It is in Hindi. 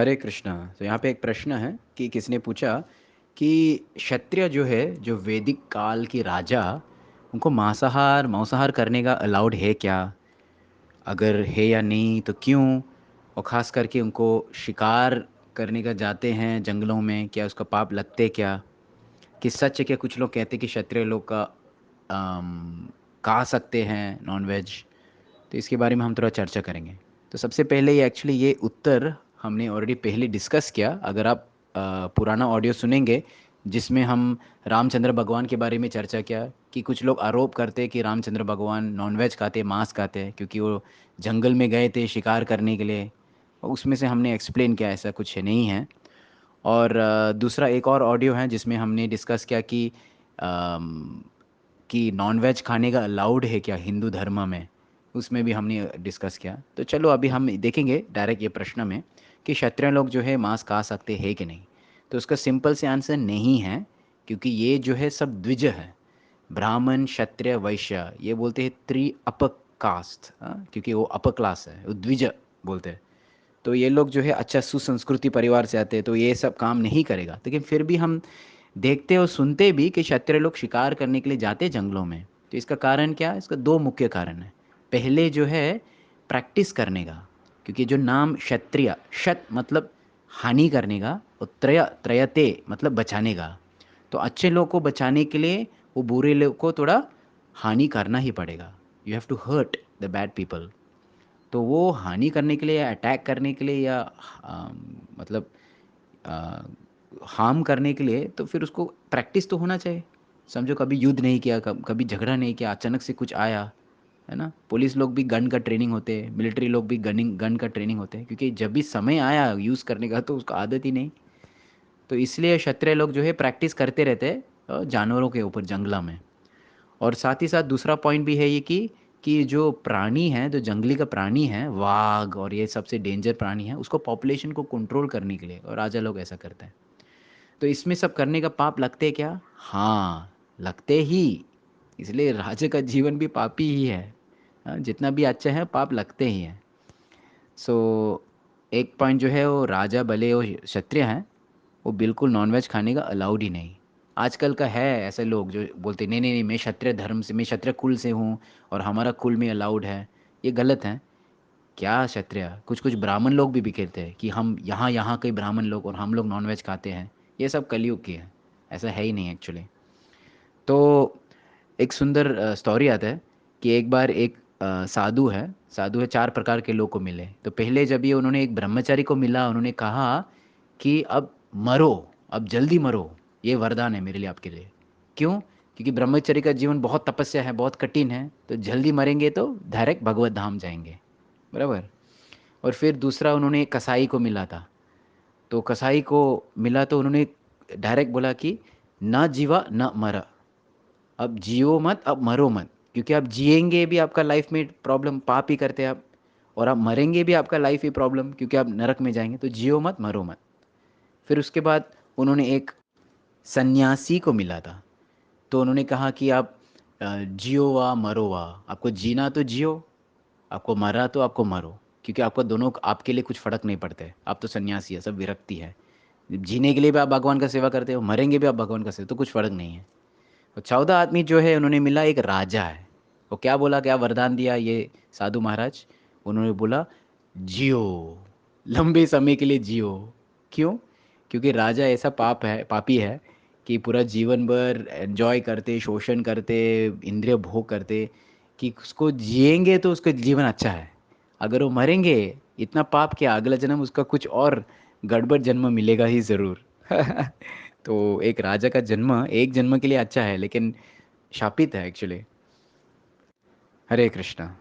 हरे कृष्णा। तो यहाँ पे एक प्रश्न है कि किसने पूछा कि क्षत्रिय जो है, जो वैदिक काल की राजा, उनको मांसाहार मांसाहार करने का अलाउड है क्या? अगर है या नहीं तो क्यों? और ख़ास करके उनको शिकार करने का जाते हैं जंगलों में, क्या उसका पाप लगते क्या? कि सच है क्या? कुछ लोग कहते हैं कि क्षत्रिय लोग का खा सकते हैं नॉन वेज। तो इसके बारे में हम थोड़ा चर्चा करेंगे। तो सबसे पहले ये एक्चुअली ये उत्तर हमने ऑलरेडी पहले डिस्कस किया। अगर आप पुराना ऑडियो सुनेंगे जिसमें हम रामचंद्र भगवान के बारे में चर्चा किया, कि कुछ लोग आरोप करते हैं कि रामचंद्र भगवान नॉनवेज खाते, मांस खाते हैं क्योंकि वो जंगल में गए थे शिकार करने के लिए। और उसमें से हमने एक्सप्लेन किया ऐसा कुछ नहीं है। और दूसरा एक और ऑडियो है जिसमें हमने डिस्कस किया अम, कि नॉनवेज खाने का अलाउड है क्या हिंदू धर्म में। उसमें भी हमने डिस्कस किया। तो चलो अभी हम देखेंगे डायरेक्ट ये प्रश्न में कि क्षत्रिय लोग जो है मांस खा सकते हैं कि नहीं। तो उसका सिंपल से आंसर नहीं है, क्योंकि ये जो है सब द्विज है। ब्राह्मण, क्षत्रिय, वैश्य, ये बोलते हैं त्रि अपर कास्ट, क्योंकि वो अपर क्लास है, वो द्विज बोलते हैं। तो ये लोग जो है अच्छा सुसंस्कृति परिवार से आते हैं, तो ये सब काम नहीं करेगा। लेकिन फिर भी हम देखते और सुनते भी कि क्षत्रिय लोग शिकार करने के लिए जाते हैं जंगलों में। तो इसका कारण क्या है? इसका दो मुख्य कारण है। पहले जो है प्रैक्टिस करने का, क्योंकि जो नाम क्षत्रिय, क्षत मतलब हानि करने का, और त्रयते मतलब बचाने का। तो अच्छे लोग को बचाने के लिए वो बुरे लोग को थोड़ा हानि करना ही पड़ेगा। You have to hurt the bad people. तो वो हानि करने के लिए या अटैक करने के लिए या मतलब हार्म करने के लिए, तो फिर उसको प्रैक्टिस तो होना चाहिए। समझो कभी युद्ध नहीं किया, कभी झगड़ा नहीं किया, अचानक से कुछ आया, है ना। पुलिस लोग भी गन का ट्रेनिंग होते हैं, मिलिट्री लोग भी गन का ट्रेनिंग होते हैं, क्योंकि जब भी समय आया यूज़ करने का तो उसका आदत ही नहीं। तो इसलिए क्षत्रिय लोग जो है प्रैक्टिस करते रहते हैं जानवरों के ऊपर जंगला में। और साथ ही साथ दूसरा पॉइंट भी है ये कि जो प्राणी है, जो जंगली का प्राणी है, वाघ और ये सबसे डेंजर प्राणी है, उसको पॉपुलेशन को कंट्रोल करने के लिए और राजा लोग ऐसा करते हैं। तो इसमें सब करने का पाप लगते क्या? हाँ, लगते ही। इसलिए राजा का जीवन भी पापी ही है। जितना भी अच्छा है पाप लगते ही हैं। सो एक पॉइंट जो है, वो राजा भले वो क्षत्रिय हैं, वो बिल्कुल नॉनवेज खाने का अलाउड ही नहीं। आजकल का है ऐसे लोग जो बोलते नहीं नहीं नहीं, मैं क्षत्रिय धर्म से, मैं क्षत्रिय कुल से हूँ और हमारा कुल में अलाउड है। ये गलत है। क्या क्षत्रिय, कुछ कुछ ब्राह्मण लोग भी कहते हैं कि हम यहाँ यहाँ के ब्राह्मण लोग और हम लोग नॉनवेज खाते हैं। ये सब कलयुग की है, ऐसा है ही नहीं एक्चुअली। तो एक सुंदर स्टोरी आता है कि एक बार एक साधु है, चार प्रकार के लोग को मिले। तो पहले जब ये उन्होंने एक ब्रह्मचारी को मिला, उन्होंने कहा कि अब मरो, अब जल्दी मरो, ये वरदान है मेरे लिए, आपके लिए। क्यों? क्योंकि ब्रह्मचर्य का जीवन बहुत तपस्या है, बहुत कठिन है, तो जल्दी मरेंगे तो डायरेक्ट भगवत धाम जाएंगे। बराबर। और फिर दूसरा उन्होंने एक कसाई को मिला था। तो कसाई को मिला तो उन्होंने डायरेक्ट बोला कि न जीवा न मरा, अब जियो मत, अब मरो मत। क्योंकि आप जिएंगे भी आपका लाइफ में प्रॉब्लम, पाप ही करते हैं आप। और आप मरेंगे भी आपका लाइफ ही प्रॉब्लम, क्योंकि आप नरक में जाएंगे। तो जियो मत, मरो मत। फिर उसके बाद उन्होंने एक सन्यासी को मिला था। तो उन्होंने कहा कि आप जियो वा मरो वा, आपको जीना तो जियो, आपको मरा तो आपको मरो। क्योंकि आपका दोनों, आपके लिए कुछ फ़र्क नहीं पड़ते, आप तो सन्यासी है, सब विरक्ति है। जीने के लिए भी आप भगवान का सेवा करते हो, मरेंगे भी आप भगवान का सेवा, तो कुछ फ़र्क नहीं है। तो 14 आदमी जो है उन्होंने मिला एक राजा है। वो क्या बोला, क्या वरदान दिया ये साधु महाराज? उन्होंने बोला जियो, लंबे समय के लिए जियो। क्यों? क्योंकि राजा ऐसा पापी है कि पूरा जीवन भर एंजॉय करते, शोषण करते, इंद्रिय भोग करते, कि उसको जिएंगे तो उसका जीवन अच्छा है। अगर वो मरेंगे, इतना पाप कि अगला जन्म उसका कुछ और गड़बड़ जन्म मिलेगा ही ज़रूर। तो एक राजा का जन्म एक जन्म के लिए अच्छा है, लेकिन शापित है एक्चुअली। हरे कृष्णा।